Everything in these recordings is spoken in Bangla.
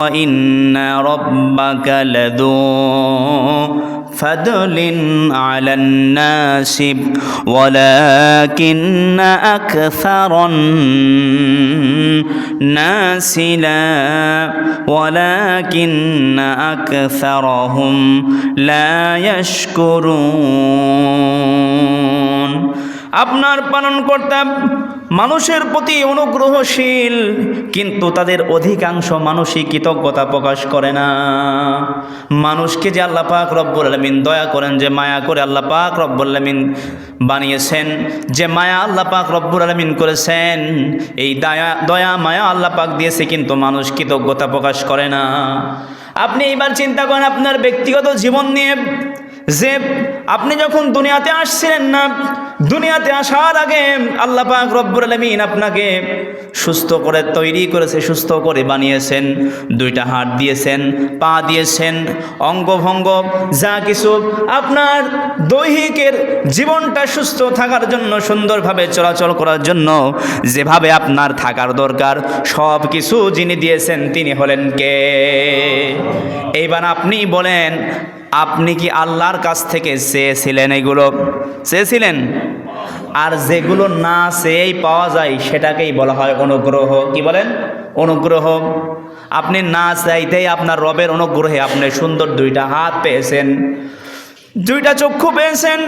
وإن ربك لذو فضل على الناس ولكن أكثر الناس ولكن أكثرهم لا يشكرون আপনার পালনকর্তা মানুষের প্রতি অনুগ্রহশীল, কিন্তু তাদের অধিকাংশ মানুষই কৃতজ্ঞতা প্রকাশ করে না। মানুষকে যে আল্লাহ পাক রব্বুল আলামিন দয়া করেন, যে মায়া করে আল্লাহ পাক রব্বুল আলামিন বানিয়েছেন, যে মায়া আল্লাহ পাক রব্বুল আলামিন করেছেন, এই দয়া মায়া আল্লাহ পাক দিয়েছে, কিন্তু মানুষ কৃতজ্ঞতা প্রকাশ করে না। আপনি এবার চিন্তা করেন আপনার ব্যক্তিগত জীবন নিয়ে, যে আপনি যখন দুনিয়াতে আসছিলেন না, দুনিয়াতে আসার আগে আল্লাহ পাক রব্বুল আলামিন আপনাকে সুস্থ করে তৈরি করেছে, সুস্থ করে বানিয়েছেন, দুইটা হাত দিয়েছেন, পা দিয়েছেন, অঙ্গভঙ্গ যা কিছু আপনার দৈহিকের জীবনটা সুস্থ থাকার জন্য, সুন্দরভাবে চলাচল করার জন্য যেভাবে আপনার থাকার দরকার সব কিছু যিনি দিয়েছেন তিনি হলেন কে? এইবার আপনি বলেন, আপনি কি আল্লাহর কাছ থেকে চেয়েছিলেন? এগুলো চেয়েছিলেন? আর যেগুলো না চেয়েই পাওয়া যায় সেটাকেই বলা হয় অনুগ্রহ। কি বলেন? অনুগ্রহ। আপনি না চাইতেই আপনার রবের অনুগ্রহে আপনি সুন্দর দুইটা হাত পেয়েছেন, দুইটা চক্ষু পেয়েছেন,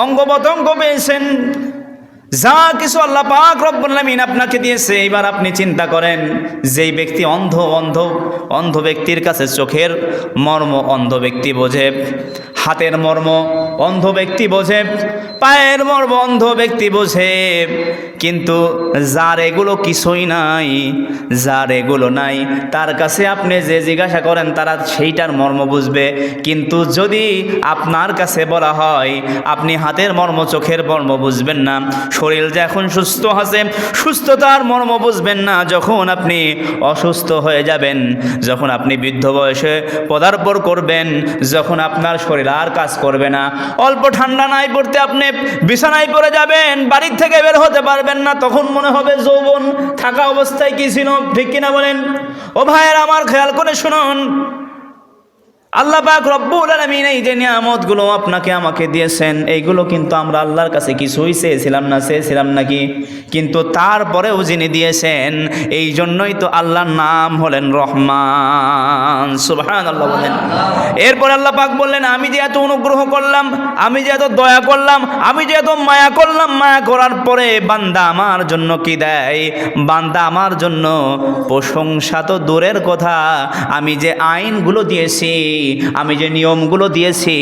অঙ্গ প্রত্যঙ্গ পেয়েছেন, যা কিছু আল্লাহ পাক রব্বুল আলামিন আপনাকে দিয়েছে। এবার আপনি চিন্তা করেন, যেই ব্যক্তি অন্ধ ব্যক্তির কাছে চোখের মর্ম অন্ধ ব্যক্তি বোঝে, হাতের মর্ম অন্ধ ব্যক্তি বোঝে, পায়ের মর্ম অন্ধ ব্যক্তি বোঝে, কিন্তু যার এগুলো কিছুই নাই, যার এগুলো নাই, তার কাছে আপনি যে জিজ্ঞাসা করেন তারা সেইটার মর্ম বুঝবে। কিন্তু যদি আপনার কাছে বলা হয় আপনি হাতের মর্ম চোখের মর্ম বুঝবেন না, শরীর যে এখন সুস্থ আছে সুস্থতার মর্ম বুঝবেন না, যখন আপনি অসুস্থ হয়ে যাবেন, যখন আপনি বৃদ্ধ বয়সে পদার্পণ করবেন, যখন আপনার শরীর আর কাজ করবে না, অল্প ঠান্ডা নাই পড়তে আপনি বিছানায় পড়ে যাবেন, বাড়ির থেকে বের হতে পারবেন না, তখন মনে হবে যৌবন থাকা অবস্থায় কি ছিল। ঠিক কিনা বলেন? ও ভাইয়েরা আমার, খেয়াল করে শুনুন, আল্লাহ পাক রব্বুল আলামিন এই যে নিয়ামতগুলো আপনাকে আমাকে দিয়েছেন, এইগুলো কিন্তু আমরা আল্লাহর কাছে কিছুই চেয়েছিলাম না, চেয়েছিলাম নাকি? কিন্তু তারপরেও যিনি দিয়েছেন, এই জন্যই তো আল্লাহর নাম হলেন রহমান। সুবহানাল্লাহ বলেন। এরপর আল্লাহ পাক বললেন, আমি যে এত অনুগ্রহ করলাম, আমি যে এত দয়া করলাম, আমি যে এত মায়া করলাম, মায়া করার পরে বান্দা আমার জন্য কি দেয়? বান্দা আমার জন্য প্রশংসা তো দূরের কথা, আমি যে আইনগুলো দিয়েছি, আমি যে নিয়মগুলো দিয়েছি,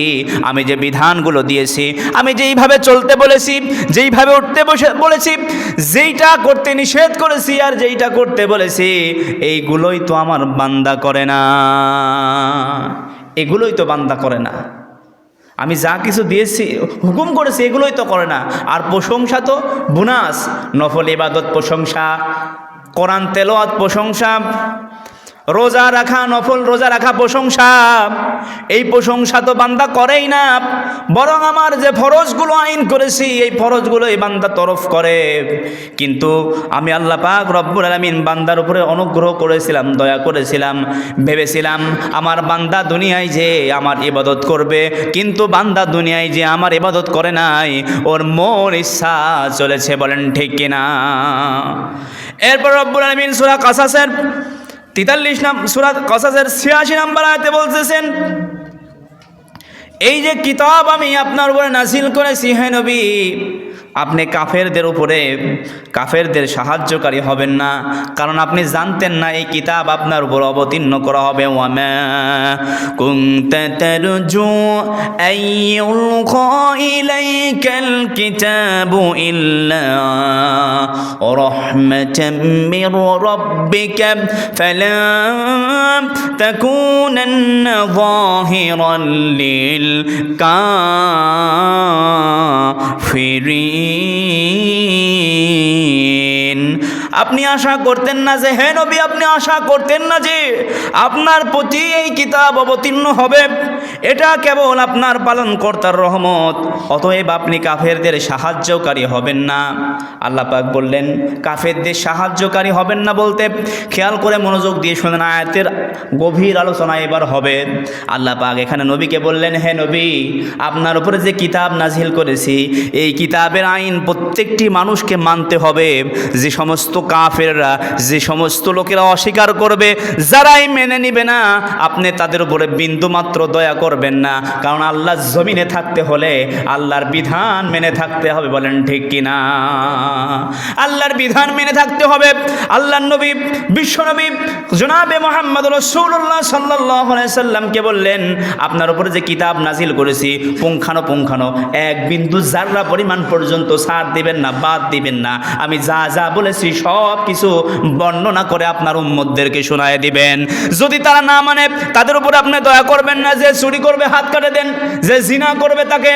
আমি যে বিধানগুলো দিয়েছি, আমি যেইভাবে চলতে বলেছি, যেইভাবে উঠতে বলেছি, যেইটা করতে নিষেধ করেছি আর যেইটা করতে বলেছি, এইগুলোই তো আমার বান্দা করে না, এগুলোই তো বান্দা করে না। আমি যা কিছু দিয়েছি, হুকুম করেছি, এগুলোই তো করে না। আর প্রশংসা তো বোনাস, নফল ইবাদত প্রশংসা, কোরআন তেলাওয়াত প্রশংসা, রোজা রাখা, নফল রোজা রাখা প্রশংসা, এই প্রশংসা তো বান্দা করেই না, বরং আমার যে ফরজগুলো আইন করেছি এই ফরজগুলো এই বান্দা তরফ করে। কিন্তু আমি আল্লাহ পাক রব্বুল আলামিন বান্দার উপরে অনুগ্রহ করেছিলাম, দয়া করেছিলাম, ভেবেছিলাম আমার বান্দা দুনিয়ায় যে আমার ইবাদত করবে, কিন্তু বান্দা দুনিয়ায় যে আমার ইবাদত করে নাই, ওর মন ইচ্ছা চলেছে। বলেন ঠিক কিনা? এরপর রব্বুল আলামিন সূরা কাসাসের 43 সূরা কাসাসের 86 নম্বর আয়াতে বলতেছেন, এই যে কিতাব আমি আপনার উপরে নাজিল করেছি, হে নবী, আপনি কাফেরদের সাহায্যকারী হবেন না, কারণ আপনি জানতেন না এই কিতাব আপনার উপর অবতীর্ণ করা হবে। ওয়ামা কুনতা তারজু আইয়ুলকা ইলাইকাল কিতাবু ইল্লা রাহমাতাম মির রাব্বিকা ফালা তাকুনান্না যাহিরান লিল কাফিরিন। আপনি আশা করতেন না যে, হে নবী, আপনি আশা করতেন না যে আপনার প্রতি এই কিতাব অবতীর্ণ হবে, এটা কেবল আপনার পালনকর্তার রহমত, অতএব আপনি কাফেরদের সাহায্যকারী হবেন না। আল্লাহ পাক বললেন কাফেরদের সাহায্যকারী হবেন না বলতে খেয়াল করে মনোযোগ দিয়ে শুনেন, আয়াতের গভীর আলোচনা এবার হবে। আল্লাহ পাক এখানে নবীকে বললেন, হে নবী, আপনার উপরে যে কিতাব নাজিল করেছি এই কিতাবের আইন প্রত্যেকটি মানুষকে মানতে হবে। যে সমস্ত কাফেররা, যে সমস্ত লোকেরা অস্বীকার করবে, যারাই মেনে নিবে না, আপনি তাদের উপরে বিন্দুমাত্র দয়া করবেন না। কারণ আল্লাহর জমিনে থাকতে হলে আল্লাহর বিধান মেনে থাকতে হবে। বলেন ঠিক কিনা? আল্লাহর বিধান মেনে থাকতে হবে। আল্লাহর নবী বিশ্বনবী জনাবে মুহাম্মদ রাসূলুল্লাহ সাল্লাল্লাহু আলাইহি সাল্লামকে বললেন, আপনার উপরে যে কিতাব নাজিল করেছি পুঙ্খানো এক বিন্দু জাররা পরিমাণ পর্যন্ত ছাড় দিবেন না, বাদ দিবেন না। আমি যা যা বলেছি সব কিছু বর্ণনা করে আপনার উম্মতদেরকে শোনায় দিবেন। যদি তারা না মানে তাদের উপরে আপনি দয়া করবেন না। যে চুরি করবে হাত কাটে দেন, যে জিনা করবে তাকে,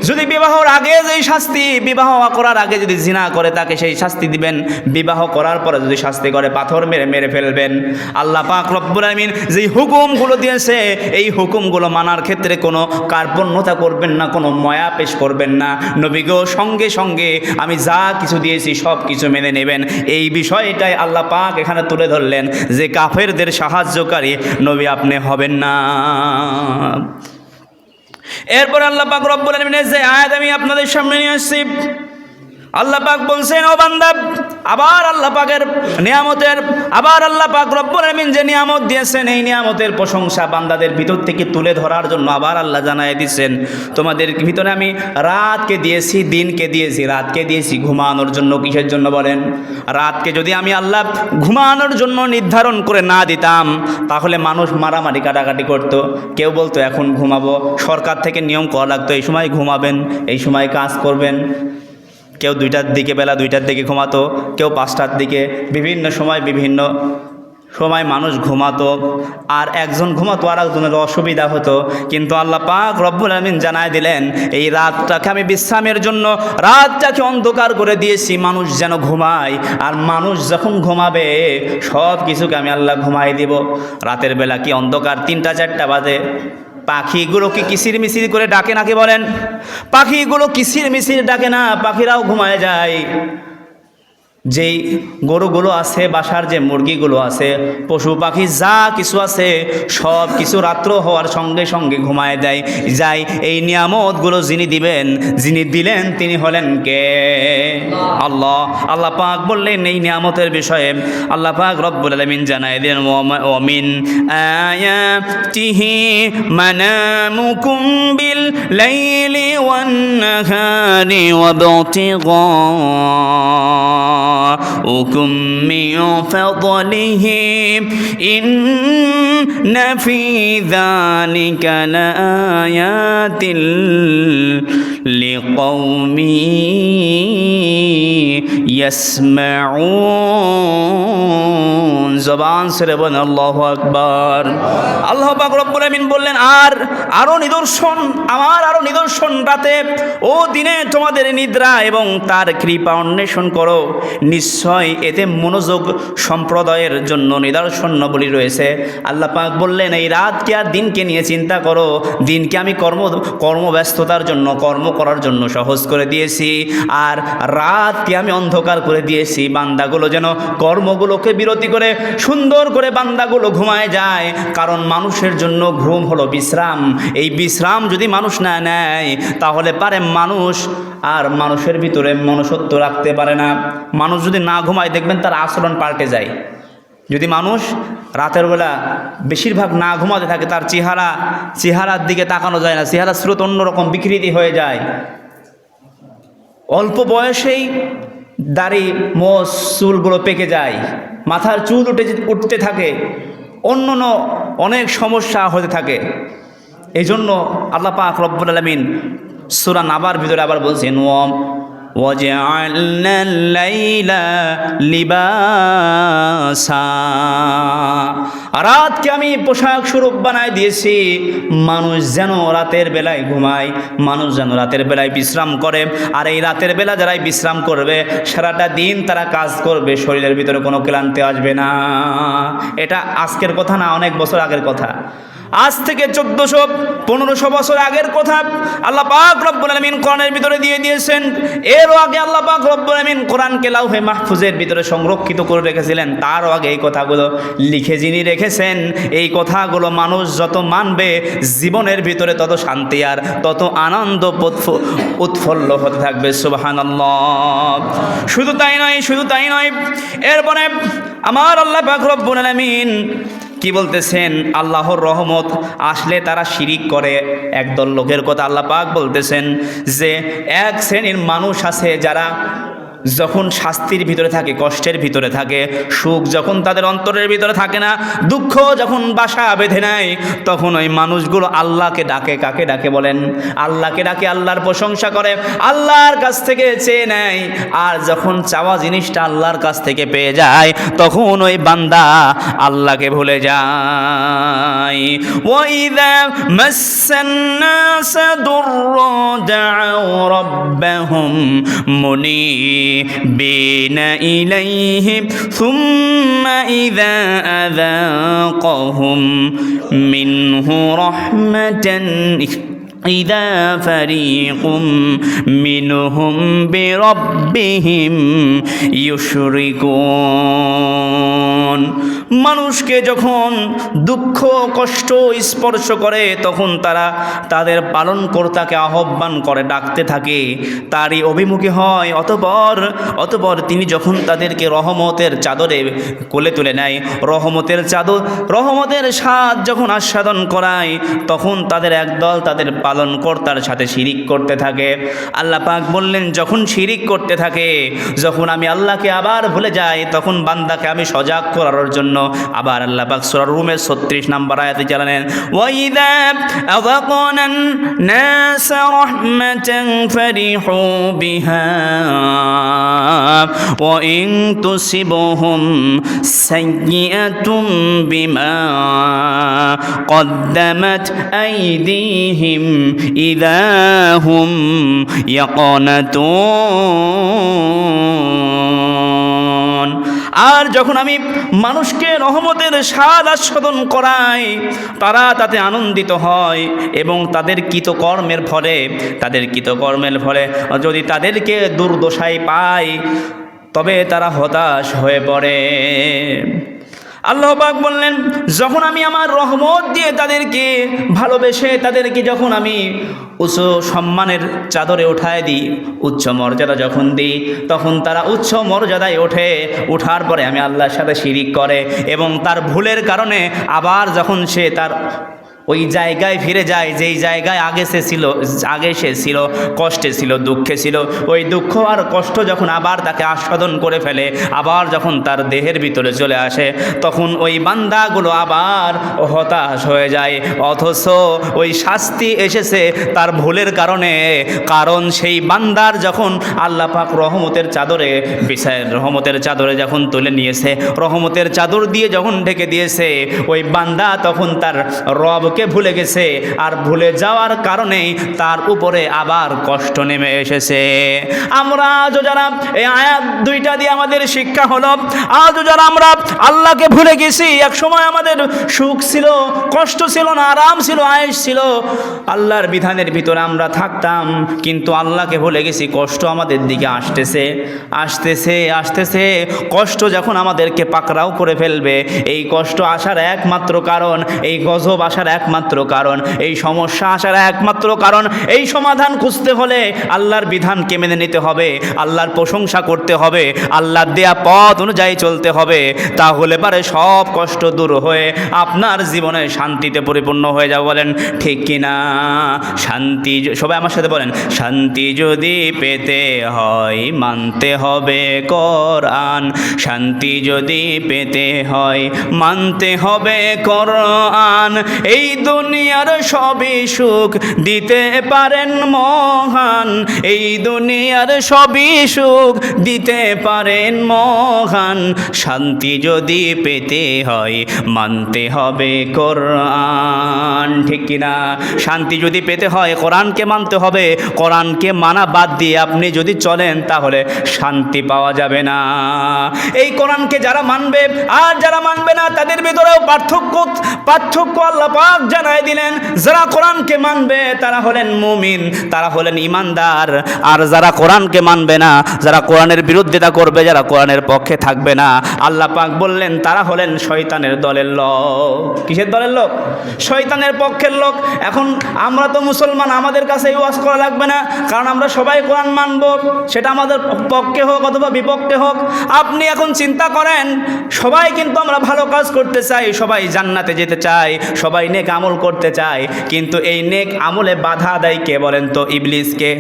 যদি বিবাহর আগে যেই শাস্তি, বিবাহ করার আগে যদি জিনা করে তাকে সেই শাস্তি দিবেন, বিবাহ করার পরে যদি শাস্তি করে পাথর মেরে মেরে ফেলবেন। আল্লাহ পাক রব্বুল আমিন যেই হুকুমগুলো দিয়েছে এই হুকুমগুলো মানার ক্ষেত্রে কোনো কার্পণ্যতা করবেন না, কোনো ময়া পেশ করবেন না। নবী গো, সঙ্গে সঙ্গে আমি যা কিছু দিয়েছি সব কিছু মেনে নেবেন। এই বিষয়টাই আল্লাহ পাক এখানে তুলে ধরলেন যে কাফেরদের সাহায্যকারী নবী আপনি হবেন না। এরপর আল্লাহ পাক রব্বুল আলামিনের যে আয়াত আমি আপনাদের সামনে নিয়ে আসছি, আল্লাহ পাক বলছেন, ও বান্দা, আবার আল্লাহ পাকের নিয়ামতের, আবার আল্লাহ পাক রব্বুল আলামিন যে নিয়ামত দিয়েছেন এই নিয়ামতের প্রশংসা বান্দাদের ভিতর থেকে তুলে ধরার জন্য আবার আল্লাহ জানায় দিচ্ছেন, তোমাদের ভিতরে আমি রাতকে দিয়েছি, দিনকে দিয়েছি। রাতকে দিয়েছি ঘুমানোর জন্য। কিসের জন্য বলেন? রাতকে যদি আমি আল্লাহ ঘুমানোর জন্য নির্ধারণ করে না দিতাম তাহলে মানুষ মারামারি কাটাকাটি করতো। কেউ বলতো এখন ঘুমাবো, সরকার থেকে নিয়ম করা লাগতো এই সময় ঘুমাবেন, এই সময় কাজ করবেন। কেউ 2টার দিকে, বেলা 2টার দিকে ঘুমাতো, কেউ 5টার দিকে, বিভিন্ন সময় মানুষ ঘুমাতো। আর একজন ঘুমাতো আর একজনের অসুবিধা হতো। কিন্তু আল্লাহ পাক রব্বুল আমিন জানায় দিলেন এই রাতটাকে আমি বিশ্রামের জন্য, রাতটাকে অন্ধকার করে দিয়েছি মানুষ যেন ঘুমায়। আর মানুষ যখন ঘুমাবে সব কিছুকে আমি আল্লাহ ঘুমাই দিব। রাতের বেলা কি অন্ধকার 3টা-4টা বাজে, পাখিগুলো কি কিসির মিসির করে ডাকে নাকি বলেন? পাখিগুলো কিসির মিসির ডাকে না, পাখিরাও ঘুমায় যায়। যেই গরুগুলো আছে, বাসার যে মুরগিগুলো আছে, পশু পাখি যা কিছু আছে সব কিছু রাত্র হওয়ার সঙ্গে সঙ্গে ঘুমায় যায়। এই নিয়ামতগুলো যিনি দিবেন, যিনি দিলেন তিনি হলেন কে? আল্লাহ। আল্লাহ পাক বললেন এই নিয়ামতের বিষয়ে আল্লাহ পাক রব্বুল আলামিন জানায় দেন, ওয়ামিন আয়াতিহি মানামুকুম বিল লাইলি ওয়ান নাহারি ওয়াবতিগা وكم من فضله إن في ذلك لآيات لقوم يسمعون। জবান ছেড়ে বলেন আল্লাহু আকবার। আল্লাহ পাক রব্বুল আমিন বললেন, আরো নিদর্শন, আমার আরো নিদর্শন রাতে ও দিনে তোমাদের নিদ্রা এবং তার কৃপা অন্বেষণ করো। নিশ্চয় এতে মনোযোগ সম্প্রদায়ের জন্য নিদর্শনাবলী রয়েছে। আল্লাহ পাক বললেন এই রাতকে আর দিনকে নিয়ে চিন্তা করো। দিনকে আমি কর্মব্যস্ততার জন্য, কর্ম করার জন্য সহজ করে দিয়েছি, আর রাতকে আমি অন্ধকার করে দিয়েছি বান্দাগুলো যেন কর্মগুলোকে বিরতি করে সুন্দর করে বান্দাগুলো ঘুমায় যায়। কারণ মানুষের জন্য ঘুম হলো বিশ্রাম। এই বিশ্রাম যদি মানুষ না নেয় তাহলে পারে মানুষ আর মানুষের ভিতরে মনুষ্যত্ব রাখতে পারে না। মানুষ যদি না ঘুমায় দেখবেন তার আচরণ পাল্টে যায়। যদি মানুষ রাতের বেলা বেশিরভাগ না ঘুমাতে থাকে তার চেহারার দিকে তাকানো যায় না, চেহারা স্রোত অন্যরকম বিকৃতি হয়ে যায়। অল্প বয়সেই দাড়ি, মোষ, চুলগুলো পেকে যায়, মাথার চুল উঠতে থাকে, অন্য অনেক সমস্যা হতে থাকে। এই জন্য আল্লাহ পাক রব্বুল আলামিন সূরা নাবার ভিতরে আবার বলছেন, وَجَعَلْنَا اللَّيْلَ لِبَاسًا। রাতকে আমি পোশাক স্বরূপ বানায় দিয়েছি, মানুষ যেন রাতের বেলায় ঘুমায়, মানুষ যেন রাতের বেলায় বিশ্রাম করে। আর এই রাতের বেলা যারাই বিশ্রাম করবে সারাটা দিন তারা কাজ করবে, শরীরের ভিতরে কোনো ক্লান্তি আসবে না। এটা আজকের কথা না, অনেক বছর আগের কথা। আজ থেকে 1400-1500 বছর আগের কথা আল্লাহ পাক রব্বুল আলামিন কোরআনের ভিতরে দিয়ে দিয়েছেন। এরও আগে আল্লাহ পাক রব্বুল আলামিন কোরআনকে লাউহে মাহফুজের ভিতরে সংরক্ষিত করে রেখেছিলেন। তারও আগে এই কথাগুলো লিখে যিনি রেখেছেন, এই কথাগুলো মানুষ যত মানবে জীবনের ভিতরে তত শান্তি আর তত আনন্দ উৎফুল্ল হতে থাকবে। সুবহানাল্লাহ। শুধু তাই নয়, এরপরে আমার আল্লাহ পাক রব্বুল আলামিন কি বলতেছেন? আল্লাহর রহমত আসলে তারা শিরিক করে একদল লোকের কথা আল্লাহ পাক বলতেছেন যে এক শ্রেণীর মানুষ আছে যারা যখন শাস্তির ভিতরে থাকে, কষ্টের ভিতরে থাকে, সুখ যখন তাদের অন্তরের ভিতরে থাকে না, দুঃখ যখন বাসা বেঁধে নেয়, তখন ওই মানুষগুলো আল্লাহকে ডাকে। কাকে ডাকে বলেন? আল্লাহকে ডাকে, আল্লাহর প্রশংসা করে, আল্লাহর কাছ থেকে চেয়ে নেয়। আর যখন চাওয়া জিনিসটা আল্লাহর কাছ থেকে পেয়ে যায়, তখন ওই বান্দা আল্লাহকে ভুলে যায়। ওয়াইদা মাসসান্নাসা দুররা দাউ রাব্বাহুম মুনিবিন ইলাইহি সুম্মা ইযা আযাকাহুম মিনহু রাহমাতান ইযা ফারীকুম মিনহুম বিরাব্বিহিম ইউশরিকুন। মানুষকে যখন দুঃখ কষ্ট স্পর্শ করে তখন তারা তাদের পালনকর্তাকে আহ্বান করে, ডাকতে থাকে, তারই অভিমুখী হয়। অতঃপর তিনি যখন তাদেরকে রহমতের চাদরে কোলে তুলে নেয়, রহমতের চাদর, রহমতের স্বাদ যখন আস্বাদন করায়, তখন তাদের একদল তাদের পালনকর্তার সাথে শিরিক করতে থাকে। আল্লাহ পাক বললেন, যখন শিরিক করতে থাকে, যখন আমি আল্লাহকে আবার ভুলে যাই, তখন বান্দাকে আমি সজাগ করার জন্য আবার আল্লাহ পাক সূরা রুমের 36 নম্বর আয়াতে জানালেন, ওয়াইদা আযাকনান নাস রাহমাতান ফারিহু বিহা ওয়া ইন তুসিবহুম সাইয়্যাতুম বিমা কদ্দামাত আইদিহিম ইযা হুম ইয়াকানাতুন। আর যখন আমি মানুষকে রহমতের স্বাদ আস্বাদন করাই, তারা তাতে আনন্দিত হয় এবং তাদের কৃতকর্মের ফলে যদি তাদেরকে দুর্দশায় পায়, তবে তারা হতাশ হয়ে পড়ে। আল্লাহ পাক বললেন, যখন আমি আমার রহমত দিয়ে তাদেরকে ভালোবেসে তাদেরকে যখন আমি উচ্চ সম্মানের চাদরে উঠায় দিই, উচ্চ মর্যাদা যখন দিই, তখন তারা উচ্চ মর্যাদায় ওঠার পরে আমি আল্লাহর সাথে শিরিক করে এবং তার ভুলের কারণে আবার যখন সে তার ওই জায়গায় ফিরে যায় যেই জায়গায় আগে সে ছিল কষ্টে ছিল, দুঃখে ছিল, ওই দুঃখ আর কষ্ট যখন আবার তাকে আস্বাদন করে ফেলে, আবার যখন তার দেহের ভিতরে চলে আসে, তখন ওই বান্দাগুলো আবার হতাশ হয়ে যায়। অথচ ওই শাস্তি এসেছে তার ভুলের কারণে। কারণ সেই বান্দার যখন আল্লাহ পাক রহমতের চাদরে যখন তুলে নিয়েছে, রহমতের চাদর দিয়ে যখন ঢেকে দিয়েছে, ওই বান্দা তখন তার রবকে ভুলে গেছে। আর ভুলে যাওয়ার কারণেই তার উপরে আবার কষ্ট নেমে এসেছে। আমরা আজও যারা এই আয়াত দুইটা দিয়ে আমাদের শিক্ষা হলো, আজও যারা আমরা আল্লাহকে ভুলে গেছি, এক সময় আমাদের সুখ ছিল, কষ্ট ছিল না, আরাম ছিল, আয়েশ ছিল, আল্লাহর বিধানের ভিতরে আমরা থাকতাম, কিন্তু আল্লাহকে ভুলে গেছি। কষ্ট আমাদের দিকে আসতেছে। কষ্ট যখন আমাদেরকে পাকড়াও করে ফেলবে, এই কষ্ট আসার একমাত্র কারণ, এই গজব আসার একমাত্র কারণ, এই সমস্যা আসার একমাত্র কারণ, এই সমাধান খুঁজতে হলে আল্লাহর বিধানকে মেনে নিতে হবে, আল্লাহর প্রশংসা করতে হবে, আল্লাহর দেয়া পথ অনুযায়ী চলতে হবে। তাহলে পারে সব কষ্ট দূর হয়ে আপনার জীবনে শান্তিতে পরিপূর্ণ হয়ে যাবে। বলেন ঠিক কিনা? শান্তি, সবাই আমার সাথে বলেন, শান্তি যদি পেতে হয় মানতে হবে কোরআন, শান্তি যদি পেতে হয় মানতে হবে কোরআন। এই দুনিয়ার সবই সুখ দিতে পারেন মহান, এই দুনিয়ার সবই সুখ দিতে পারেন মহান। শান্তি যদি পেতে হয় মানতে হবে কোরআন, ঠিক কিনা? শান্তি যদি পেতে হয় কোরআনকে মানতে হবে। কোরআনকে মানা বাদ দিয়ে আপনি যদি চলেন তাহলে শান্তি পাওয়া যাবে না। এই কোরআনকে যারা মানবে আর যারা মানবে না তাদের ভিতরেও পার্থক্য আল্লাহ পাক জানায় দিলেন। যারা কোরআনকে মানবে তারা হলেন মুমিন, তারা হলেন ইমানদার। আর যারা কোরআনকে মানবে না, যারা কোরআনের বিরোধিতা করবে, যারা কোরআনের পক্ষে থাকবে না, আল্লাহ পাক বললেন তারা হলেন শয়তানের দলের লোক। কিসের দলের লোক? শয়তানের পক্ষের লোক। এখন আমরা তো মুসলমান, আমাদের কাছে এই ওয়াজ করা লাগবে না, কারণ আমরা সবাই কোরআন মানব, সেটা আমাদের পক্ষে হোক অথবা বিপক্ষে হোক। আপনি এখন চিন্তা করেন, সবাই কিন্তু আমরা ভালো কাজ করতে চাই, সবাই জান্নাতে যেতে চাই, সবাই নেক আমল করতে চাই, কিন্তু এই নেক আমলে বাধা দেয় কে বলেন তো? ইবলিসকে।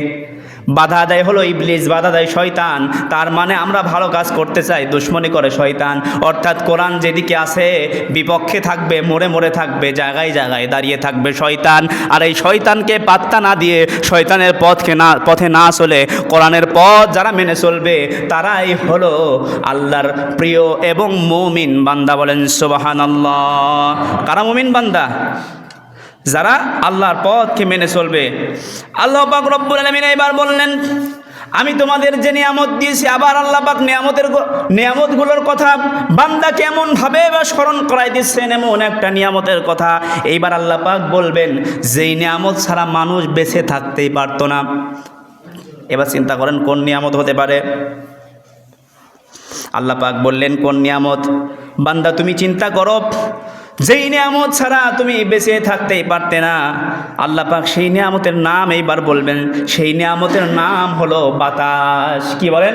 বাধা দেয় হলো ইবলিস, বাধা দেয় শয়তান। তার মানে আমরা ভালো কাজ করতে চাই, দুশ্মনী করে শয়তান। অর্থাৎ কোরআন যেদিকে আছে বিপক্ষে থাকবে, মোড়ে মোড়ে থাকবে, জায়গায় জায়গায় দাঁড়িয়ে থাকবে শয়তান। আর এই শয়তানকে পাত্তা না দিয়ে, শয়তানের পথে না চলে কোরআনের পথ যারা মেনে চলবে তারাই হলো আল্লাহর প্রিয় এবং মুমিন বান্দা। বলেন সুবহানাল্লাহ। কারা মুমিন বান্দা? যারা আল্লাহর পথকে মেনে চলবে। আল্লাহ পাক রব্বুল আলামিন এবার বললেন, আমি তোমাদের যে নিয়ামত দিয়েছি। আবার আল্লাহ পাক নিয়ামতগুলোর কথা বান্দা কেমন ভাবে বা স্মরণ করাই দিচ্ছেন, এমন একটা নিয়ামতের কথা। এইবার আল্লাহ পাক বলবেন যেই নিয়ামত ছাড়া মানুষ বেঁচে থাকতেই পারতো না। এবার চিন্তা করেন কোন নিয়ামত হতে পারে? আল্লাহ পাক বললেন কোন নিয়ামত? বান্দা তুমি চিন্তা করো, যেই নিয়ামত ছাড়া তুমি বেঁচে থাকতেই পারতে না, আল্লাহ পাক সেই নিয়ামতের নাম এইবার বলবেন। সেই নিয়ামতের নাম হলো বাতাস। কি বলেন?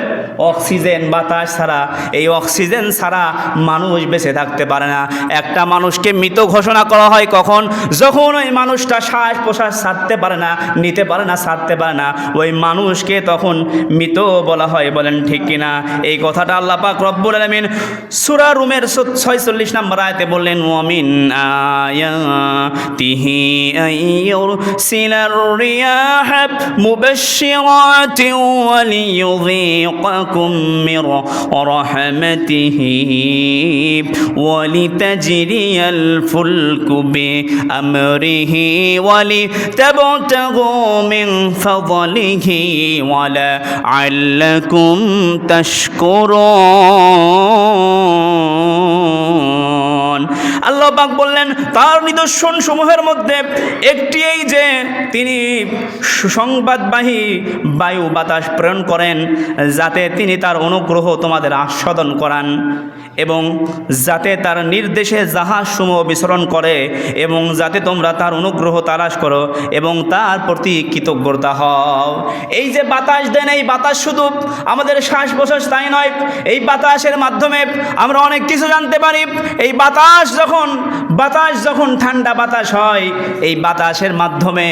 অক্সিজেন। বাতাস ছাড়া, এই অক্সিজেন ছাড়া মানুষ বেঁচে থাকতে পারে না। একটা মানুষকে মৃত ঘোষণা করা হয় কখন? যখন ওই মানুষটা শ্বাস প্রশ্বাস ছাড়তে পারে না, নিতে পারে না, ছাড়তে পারে না, ওই মানুষকে তখন মৃত বলা হয়। বলেন ঠিক কিনা? এই কথাটা আল্লাহ পাক রব্বুল আলামিন সূরা রুমের 46 নম্বর আয়াতে বললেন, ومن آياته أن يرسل الرياح مبشرات وليذيقكم من رحمته ولتجري الفلك بأمره ولتبتغوا من فضله ولعلكم تشكرون। আল্লাহ পাক বললেন তার নিদর্শন সমূহের মধ্যে একটি এই যে তিনি সুসংবাদবাহী বায়ু বাতাস প্রেরণ করেন, যাতে তিনি তার অনুগ্রহ তোমাদের আস্বাদন করান এবং যাতে তার নির্দেশে জাহাজ সমূহ বিচরণ করে এবং যাতে তোমরা তার অনুগ্রহ তালাশ করো এবং তার প্রতি কৃতজ্ঞতা হও। এই যে বাতাস দেন, এই বাতাস শুধু আমাদের শ্বাস প্রশ্বাস তাই নয়, এই বাতাসের মাধ্যমে আমরা অনেক কিছু জানতে পারি। এই বাতাস যখন ঠান্ডা বাতাস হয়, এই বাতাসের মাধ্যমে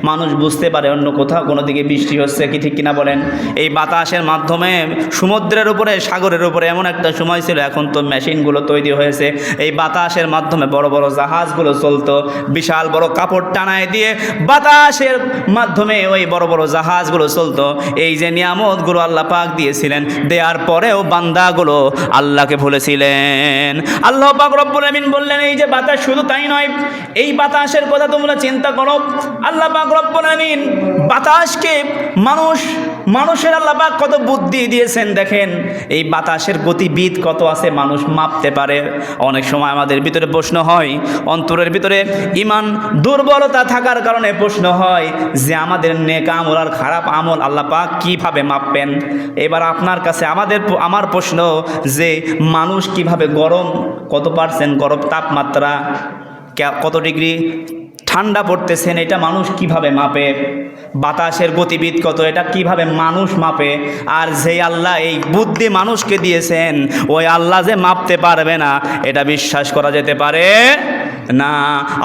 মানুষ বুঝতে পারে অন্য কোথাও কোনো দিকে বৃষ্টি হচ্ছে, কি ঠিক কিনা বলেন? এই বাতাসের মাধ্যমে সমুদ্রের উপরে, সাগরের উপরে এমন একটা সময় ছিল, এখন তো মেশিনগুলো তৈরি হয়েছে, এই বাতাসের মাধ্যমে বড় বড় জাহাজগুলো চলতো, বিশাল বড় কাপড় টানায় দিয়ে বাতাসের মাধ্যমে ওই বড় বড় জাহাজগুলো চলতো। এই যে নিয়ামতগুলো আল্লাহ পাক দিয়েছিলেন, দেওয়ার পরেও বান্দাগুলো আল্লাহকে ভুলেছিলেন। আল্লাহ পাক রব্বুল আমিন বললেন এই যে বাতাস, শুধু তাই নয়, এই বাতাসের কথা তোমরা চিন্তা করো। আল্লাহ পাক রব্বুল আমিন বাতাসকে মানুষের আল্লাহ পাক কত বুদ্ধি দিয়েছেন দেখেন। এই বাতাসের গতিবিদ কত আছে মানুষ মাপতে পারে। অনেক সময় আমাদের ভিতরে প্রশ্ন হয়, অন্তরের ভিতরে ঈমান দুর্বলতা থাকার কারণে প্রশ্ন হয় যে আমাদের নেক আমল আর খারাপ আমল আল্লাহ পাক কিভাবে মাপবেন? এবার আপনার কাছে আমার প্রশ্ন যে মানুষ কিভাবে গরম, কত পার্সেন্ট গরম তাপমাত্রা, কত ডিগ্রি ঠান্ডা পড়তেছেন, এটা মানুষ কিভাবে মাপে? বাতাসের গতিবিদ কত, এটা কিভাবে মানুষ মাপে? আর যে আল্লাহ এই বুদ্ধি মানুষকে দিয়েছেন, ওই আল্লাহ যে মাপতে পারবে না, এটা বিশ্বাস করা যেতে পারে? না,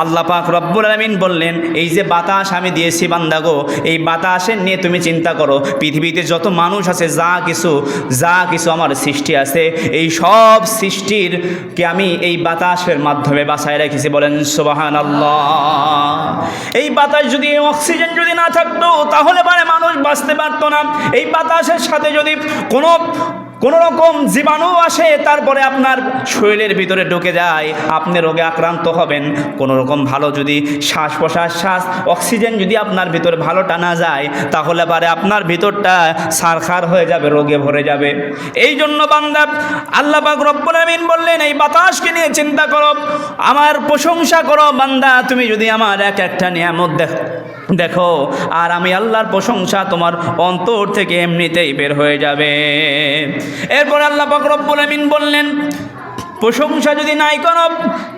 আল্লাহ পাক রব্বুল আলামিন বললেন এই যে বাতাস আমি দিয়েছি বান্দা গো, এই বাতাসের নিয়ে তুমি চিন্তা করো, পৃথিবীতে যত মানুষ আছে, যা কিছু আমার সৃষ্টি আছে, এই সব সৃষ্টিরকে আমি এই বাতাসের মাধ্যমে বাঁচায় রেখেছি। বলেন সুবহানাল্লাহ। এই বাতাস যদি, অক্সিজেন যদি না থাকতো তাহলে পরে মানুষ বাঁচতে পারতো না। এই বাতাসের সাথে যদি কোনো রকম জীবাণু আসে, তারপরে আপনার শরীরের ভিতরে ঢুকে যায়, আপনি রোগে আক্রান্ত হবেন। কোনো রকম ভালো যদি শ্বাস প্রশ্বাস অক্সিজেন যদি আপনার ভিতরে ভালো টানা যায়, তাহলে পারে আপনার ভিতরটা সারখার হয়ে যাবে, রোগে ভরে যাবে। এই জন্য বান্দা, আল্লাহ পাক রব্বুল আমিন বললেন এই বাতাসকে নিয়ে চিন্তা করো, আমার প্রশংসা করো বান্দা। তুমি যদি আমার এক একটা নিয়ামত দেখো, আর আমি আল্লাহর প্রশংসা তোমার অন্তর থেকে এমনিতেই বের হয়ে যাবে। এরপর আল্লাহ পাক রব্বুল আমিন বললেন প্রশংসা যদি নাই করো,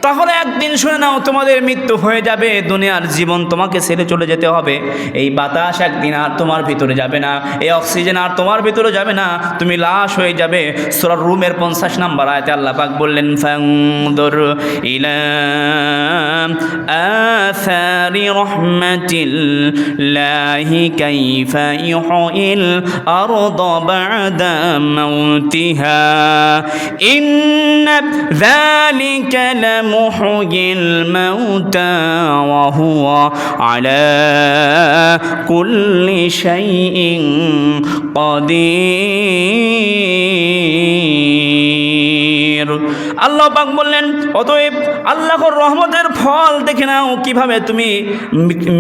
তাহলে একদিন শুনে নাও তোমাদের মৃত্যু হয়ে যাবে, দুনিয়ার জীবন তোমাকে ছেড়ে চলে যেতে হবে। এই বাতাস একদিন আর তোমার ভিতরে যাবে না, এই অক্সিজেন আর তোমার ভিতরে যাবে না, তুমি লাশ হয়ে যাবে। সূরা রুমের 50 নম্বর আয়াতে আল্লাহ পাক বললেন ফানদুর ইলা আসারি রাহমাতিল্লাহি কাইফা ইউহিল আরদা বা'দা মাউতিহা ইন্না ذلك لمحيي الموتى وهو على كل شيء قدير। আল্লাহ পাক বললেন অতএব আল্লাহর রহমতের ফল দেখে নাও কিভাবে তুমি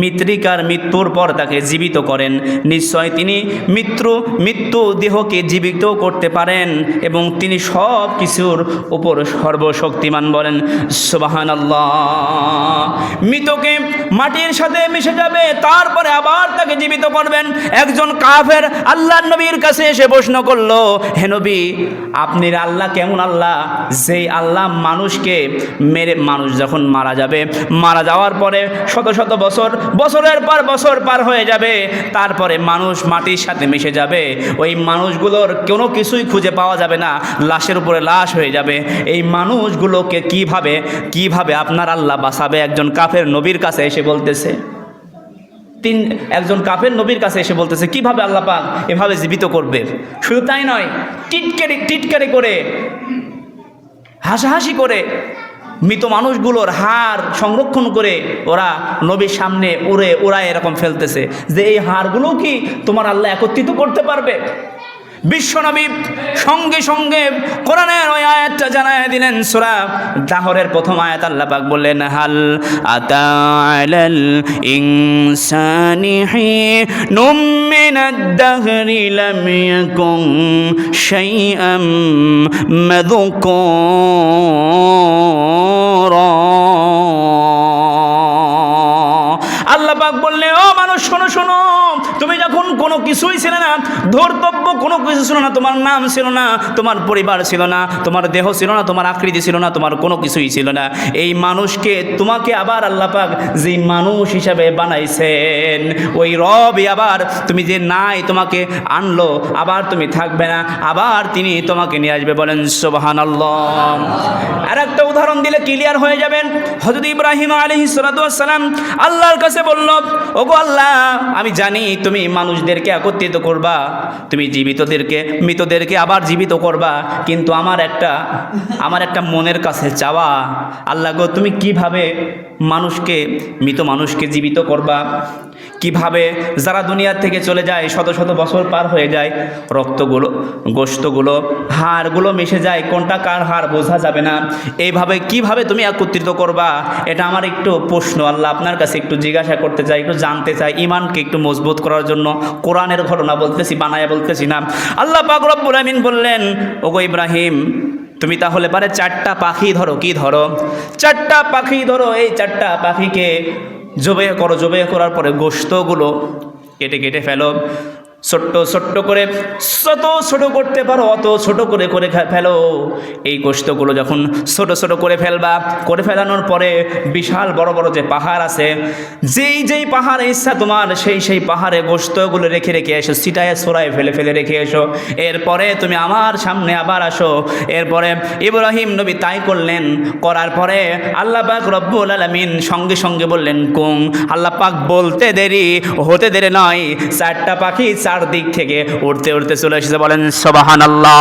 মৃত্যুর পর তাকে জীবিত করেন। নিশ্চয় তিনি মৃত্যু দেহকে জীবিত করতে পারেন এবং তিনি সব কিছুর উপর সর্বশক্তিমান। বলেন সুবহানাল্লাহ। মৃতকে মাটির সাথে মিশে যাবে, তারপরে আবার তাকে জীবিত করবেন। একজন কাফের আল্লাহর নবীর কাছে এসে প্রশ্ন করলো, হে নবী, আপনি আল্লাহ কেমন আল্লাহ, যেই আল্লাহ মানুষকে মেরে, মানুষ যখন মারা যাবে, মারা যাওয়ার পরে শত শত বছরের পর বছর পার হয়ে যাবে, তারপরে মানুষ মাটির সাথে মিশে যাবে, ওই মানুষগুলোর কোনো কিছুই খুঁজে পাওয়া যাবে না, লাশের উপরে লাশ হয়ে যাবে। এই মানুষগুলোকে কিভাবে আপনার আল্লাহ বাঁচাবে? একজন কাফের নবীর কাছে এসে বলতেছে, একজন কাফের নবীর কাছে এসে বলতেছে কিভাবে আল্লাহ পাক এভাবে জীবিত করবে। শুধু তাই নয়, টিটকারি করে, হাসাহাসি করে মৃত মানুষগুলোর হাড় সংরক্ষণ করে ওরা নবীর সামনে ওরা এরকম ফেলতেছে যে এই হাড়গুলো কি তোমার আল্লাহ একত্রিত করতে পারবে? বিশ্বনবী সঙ্গে সঙ্গে কোরআনের ওই আয়াতটা জানায় দিলেন। সূরা দাহরের প্রথম আয়াত আল্লাহ পাক বললেন, হাল আতা'আলাল ইনসানি হিনুম মিনাদ দাহরি লাম ইয়াকুন শাইআম মাযকুরা। আল্লাহ পাক বললেন, ও মানুষ শোনো, তুমি যখন কোনো কিছুই ছিল না, ধর্তব্য কোনো কিছু ছিল না, তোমার নাম ছিল না, তোমার পরিবার ছিল না, তোমার দেহ ছিল না, তোমার আকৃতি ছিল না, তোমার কোনো কিছুই ছিল না, এই মানুষকে তোমাকে আবার আল্লাহ পাক যে মানুষ হিসাবে বানাইছেন, ওই রবই আবার তুমি যে নাই তোমাকে আনলো, আবার তুমি থাকবে না, আবার তিনি তোমাকে নিয়ে আসবে। বলেন সুবহানাল্লাহ। আর একটা উদাহরণ দিলে ক্লিয়ার হয়ে যাবেন। হযরত ইব্রাহিম আলাইহিস সালাতু ওয়াস সালাম আল্লাহর কাছে বলল, ওগো আল্লাহ, আমি জানি তুমি মানুষদেরকে একত্রিত করবা, তুমি মৃতদেরকে আবার জীবিত করবা, কিন্তু আমার একটা মনের কাছে চাওয়া, আল্লাহ গো, তুমি কিভাবে মৃত মানুষকে জীবিত করবা? কিভাবে যারা দুনিয়ার থেকে চলে যায়, শত শত বছর পার হয়ে যায়, রক্তগুলো, গোশতগুলো, হাড়গুলো মিশে যায়, কোনটা কার হাড় বোঝা যাবে না, এইভাবে কিভাবে তুমি একত্রিত করবা? এটা আমার একটু প্রশ্ন, আল্লাহ আপনার কাছে একটু জিজ্ঞাসা করতে চাই, একটু জানতে চাই, ইমানকে একটু মজবুত করার জন্য। কোরআনের ঘটনা বলতেছি, বানায়া বলতেছি না। আল্লাহ পাক রব্বুল আমিন বললেন, ওগো ইব্রাহিম, তুমি তাহলে পারে 4টা পাখি ধরো। কি ধরো? 4টা পাখি ধরো। এই 4টা পাখিকে জবে করার পরে গোশতগুলো কেটে ফেলো, ছোট্ট ছোট্ট করে যত ছোট করতে পারো অত ছোট করে করে ফেলো। এই গোশতগুলো যখন ছোট ছোট করে ফেলবা, করে ফেলানোর পরে বিশাল বড় বড় যে পাহাড় আছে, যেই পাহাড়ে ইচ্ছা তোমার সেই পাহাড়ে গোশতগুলো রেখে রেখে এসো, ছিটায় ছড়ায় ফেলে ফেলে রেখে এসো। এরপরে তুমি আমার সামনে আবার আসো। এরপরে ইব্রাহিম নবী তাই করলেন। করার পরে আল্লাহ পাক রব্বুল আলামিন সঙ্গে সঙ্গে বললেন কুম। আল্লাহ পাক বলতে দেরি হতে দেরি নয়, চারটা পাখি চারদিক থেকে উড়তে উড়তে চলে এসেছে। বলেন সুবহানাল্লাহ।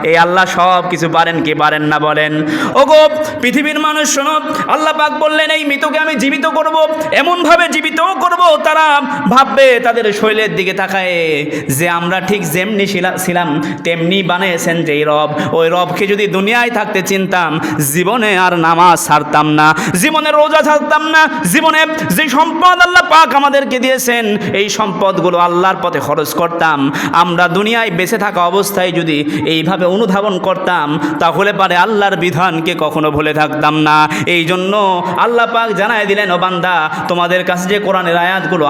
এই আল্লাহ সব কিছু পারেন কি পারেন না বলেন? ওগো পৃথিবীর মানুষ শোনো, আল্লাহ পাক বললেন এই মৃতকে আমি জীবিত করব, এমনভাবে জীবিত করব তারা ভাববে, তাদের শরীরের দিকে তাকায় যে আমরা ঠিক যেমনি ছিলাম তেমনি বানিয়েছেন যেই রব, ওই রবকে যদি দুনিয়ায় থাকতে চিনতাম জীবনে আর নামাজ ছাড়তাম না, জীবনে রোজা ছাড়তাম না, জীবনে যে সম্পদ আল্লাহ পাক আমাদেরকে দিয়েছেন এই সম্পদগুলো আল্লাহর পথে খরচ করতাম। আমরা দুনিয়ায় বেঁচে থাকা অবস্থায় যদি এইভাবে অনুধাবন করতাম তাহলে পারে আল্লাহর বিধানকে কখনো ভুলে থাকতাম না। এই জন্য আল্লাহ পাক জানায় দিলেন, ও বান্দা তোমাদের কাছে যে কোরআনের আয়াতগুলো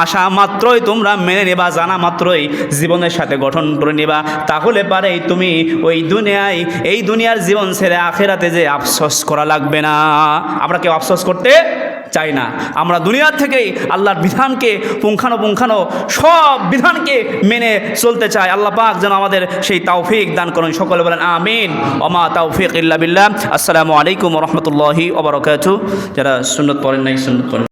আসা মাত্রই তোমরা মেনে নেবা, জানা মাত্রই জীবনের সাথে গঠন করে নেবা, তাহলে পারে তুমি ওই দুনিয়ায় এই দুনিয়ার জীবন ছেড়ে আখেরাতে যে আফসোস করা লাগবে না। আমরা কেউ আফসোস করতে চাই না। আমরা দুনিয়ার থেকেই আল্লাহর বিধানকে পুঙ্খানো সব বিধানকে মেনে চলতে চাই। আল্লাহ পাক যেন আমাদের সেই তৌফিক দান করেন। সকলে বলেন আমিন। ওমা তৌফিক ইল্লা বিল্লাহ। আসসালামু আলাইকুম ওয়া রাহমাতুল্লাহি ওয়া বারাকাতুহু। যারা সুন্নাত পড়েন নাই সুন্নাত পড়েন।